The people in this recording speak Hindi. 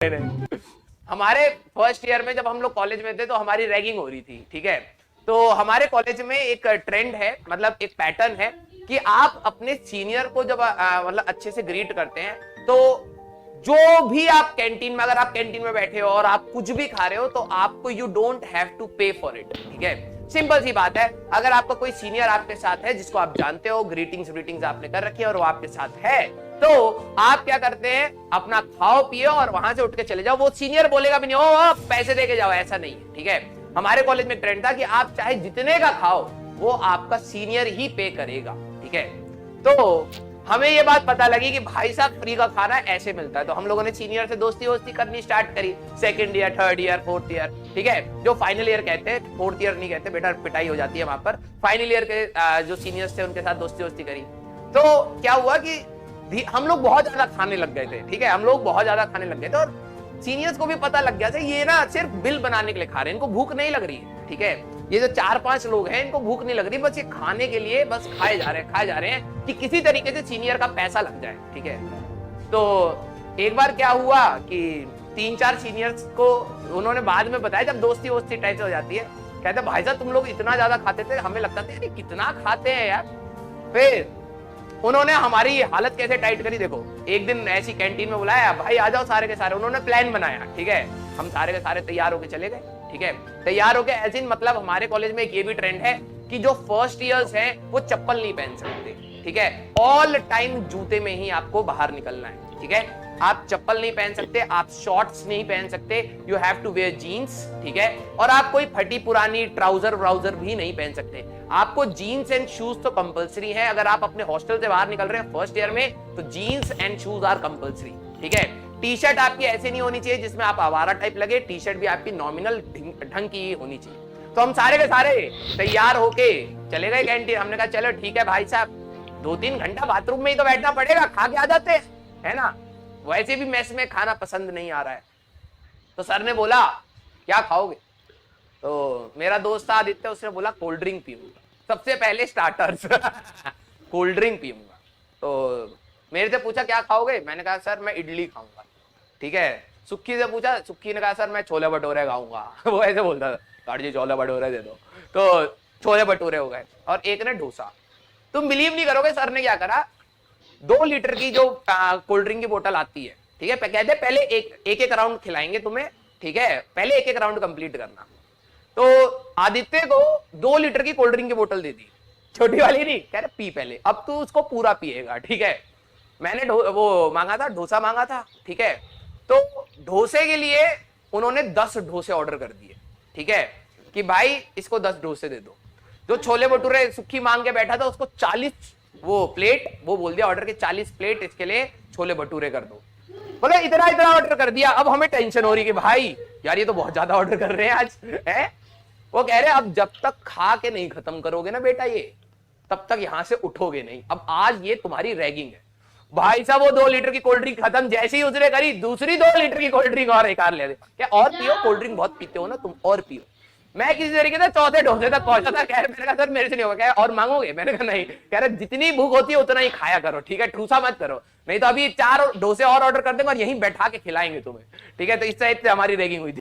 नहीं। हमारे फर्स्ट ईयर में जब हम लोग कॉलेज में थे तो हमारी रैगिंग हो रही थी, ठीक है। तो हमारे कॉलेज में एक ट्रेंड है, मतलब एक पैटर्न है कि आप अपने सीनियर को जब मतलब अच्छे से ग्रीट करते हैं तो जो भी आप कैंटीन में, अगर आप कैंटीन में बैठे हो और आप कुछ भी खा रहे हो तो आपको यू डोंट हैव टू पे फॉर इट, ठीक है। सिंपल सी बात है, अगर आपका कोई सीनियर आपके साथ है जिसको आप जानते हो, ग्रीटिंग्स आपने कर रखी है और वो आपके साथ है, तो आप क्या करते हैं, अपना खाओ पियो और वहां से उठ के चले जाओ। वो सीनियर बोलेगा भी नहीं ओ पैसे दे के जाओ, ऐसा नहीं है, ठीक है। हमारे कॉलेज में ट्रेंड था कि आप चाहे जितने का खाओ वो आपका सीनियर ही पे करेगा, ठीक है। तो हमें ये बात पता लगी कि भाई साहब फ्री का खाना ऐसे मिलता है, तो हम लोगों ने सीनियर से दोस्ती वोस्ती करनी स्टार्ट करी। Second year, third year, fourth year, ठीक है। जो फाइनल ईयर कहते हैं, फोर्थ ईयर नहीं कहते बेटा, पिटाई हो जाती है वहां पर। फाइनल ईयर के जो सीनियर्स थे उनके साथ दोस्ती वोस्ती करी। तो क्या हुआ कि हम लोग बहुत ज्यादा खाने लग गए थे, ठीक है। हम लोग बहुत ज्यादा खाने लग गए थे और सीनियर्स को भी पता लग गया था ये ना सिर्फ बिल बनाने के लिए खा रहे हैं, इनको भूख नहीं लग रही है, ठीक है। ये जो 4-5 लोग हैं इनको भूख नहीं लग रही, बस ये खाने के लिए बस खाए जा रहे हैं कि किसी तरीके से सीनियर का पैसा लग जाए, ठीक है। तो एक बार क्या हुआ कि 3-4 सीनियर्स को उन्होंने बाद में बताया, जब दोस्ती वोस्ती टाइप हो जाती है, कहते भाई साहब तुम लोग इतना ज्यादा खाते थे, हमें लगता था कितना खाते हैं यार। फिर उन्होंने हमारी हालत कैसे टाइट करी देखो। एक दिन ऐसी कैंटीन में बुलाया, भाई आ जाओ सारे के सारे, उन्होंने प्लान बनाया, ठीक है। हम सारे के सारे तैयार होके चले गए, ठीक है। तैयार होके ऐसे इन, मतलब हमारे कॉलेज में एक ये भी ट्रेंड है कि जो फर्स्ट ईयर्स हैं वो चप्पल नहीं पहन सकते, ठीक है। ऑल टाइम जूते में ही आपको बाहर निकलना है, ठीक है। आप चप्पल नहीं पहन सकते, आप शॉर्ट्स नहीं पहन सकते, you have to wear jeans, ठीक है। और आप कोई फटी पुरानी ट्राउजर भी नहीं पहन सकते। आपको जीन्स एंड शूज तो कंपलसरी है। अगर आप अपने हॉस्टल से बाहर निकल रहे हैं फर्स्ट ईयर में तो jeans and shoes are compulsory, ठीक है। टी शर्ट आपकी ऐसे नहीं होनी चाहिए जिसमें आप आवारा टाइप लगे, टी शर्ट भी आपकी नॉमिनल ढंग की होनी चाहिए। तो हम सारे के सारे तैयार होके चले गए कैंटीन। हमने कहा चलो ठीक है भाई साहब, 2-3 घंटा बाथरूम में ही तो बैठना पड़ेगा, खा के आ जाते हैं, है ना। वैसे भी मेस में खाना पसंद नहीं आ रहा है। तो सर ने बोला क्या खाओगे, तो मेरा दोस्त था आदित्य, उसने बोला कोल्ड ड्रिंक पीऊंगा। सबसे पहले स्टार्टर्स कोल्ड ड्रिंक पीऊंगा। तो मेरे से पूछा क्या खाओगे, मैंने कहा सर मैं इडली खाऊंगा, ठीक है। सुक्की से पूछा, सुक्की ने कहा सर मैं छोले भटूरे खाऊंगा वो ऐसे बोलता था, सर जी छोले भटूरे दे दो, तो छोले भटूरे हो गए। और एक ने डोसा। तुम बिलीव नहीं करोगे सर ने क्या करा, 2 लीटर की जो कोल्ड ड्रिंक की बोतल आती है, ठीक है, कहते पहले एक राउंड खिलाएंगे तुम्हें, ठीक है, पहले एक राउंड कंप्लीट करना। तो आदित्य को 2 लीटर की कोल्ड ड्रिंक की बोतल दे दी, छोटी वाली नहीं, कह रहे पी पहले, अब तू उसको पूरा पिएगा, ठीक है। मैंने वो मांगा था, डोसा मांगा था, ठीक है। तो डोसे के लिए उन्होंने 10 डोसे ऑर्डर कर दिए, ठीक है, कि भाई इसको 10 डोसे दे दो। जो छोले भटूरे सुक्की मांग के बैठा था उसको 40 वो प्लेट, वो बोल दिया ऑर्डर के 40 प्लेट इसके लिए छोले भटूरे कर दो। बोले इतना ऑर्डर कर दिया। अब हमें टेंशन हो रही कि भाई यार ये तो बहुत ज्यादा ऑर्डर कर रहे हैं आज, है। वो कह रहे अब जब तक खा के नहीं खत्म करोगे ना बेटा ये, तब तक यहां से उठोगे नहीं। अब आज ये तुम्हारी रैगिंग है। भाई साहब वो 2 लीटर की कोल्ड ड्रिंक खत्म जैसे ही उसने करी, दूसरी 2 लीटर की कोल्ड ड्रिंक और एक ले दे। क्या और पियो, कोल्ड ड्रिंक बहुत पीते हो ना तुम, और पियो। मैं किसी तरीके से चौथे डोसे तक पहुंचा था। कह रहे, मैंने कहा सर मेरे से नहीं होगा, क्या और मांगोगे, मैंने कहा नहीं। कह रहे जितनी भूख होती है उतना ही खाया करो, ठीक है, ठूसा मत करो, नहीं तो अभी 4 डोसे और ऑर्डर कर देंगे और यहीं बैठा के खिलाएंगे तुम्हें, ठीक है। तो इस टाइप से हमारी रैगिंग हुई थी।